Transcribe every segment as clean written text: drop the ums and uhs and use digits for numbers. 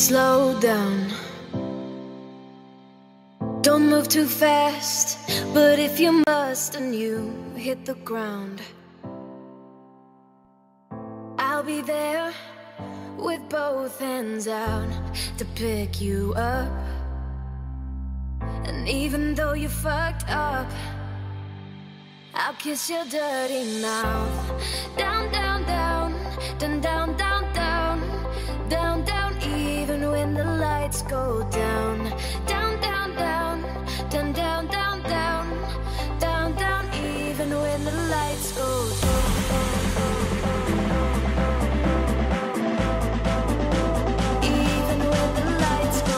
Slow down, don't move too fast. But if you must and you hit the ground, I'll be there with both hands out to pick you up. And even though you fucked up, I'll kiss your dirty mouth. Down, down, down, down, down, down, down, down, down, even when the lights go down. Down, down, down, down, down, down, down, down, down, even when the lights go down. Even when the lights go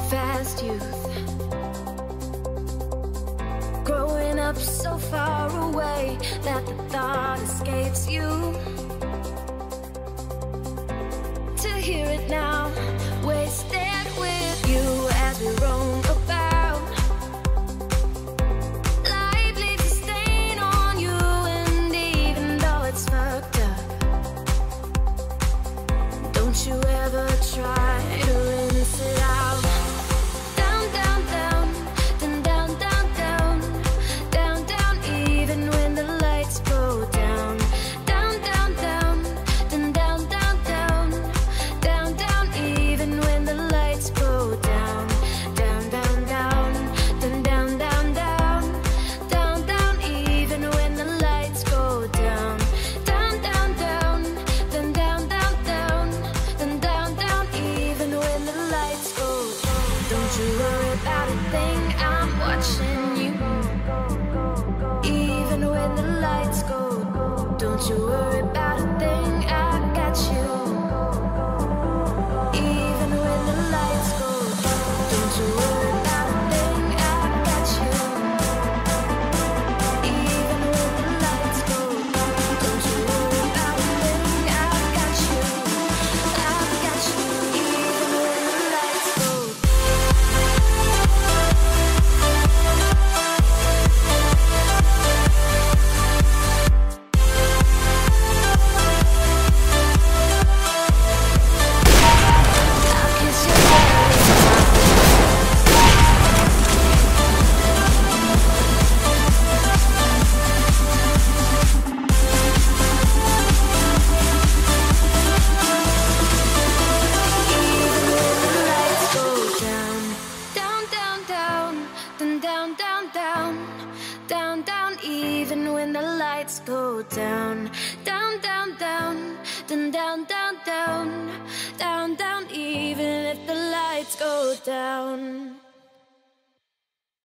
fast youth, growing up so far away that the thought escapes you. To hear it now, wasted with you as we roam about. Life leaves a stain on you, and even though it's fucked up, don't you ever try to rinse it out. Don't you worry about a thing, I'm watching you. Even when the lights go, don't you worry about a thing, I got you. Even when the lights go, don't you worry about a thing, I got you. Even when the lights go, don't you worry about a thing, I got you. I got you. Even when the lights go. Down, down, even when the lights go down. Down, down, down, down, down, down, down, down, down, even if the lights go down.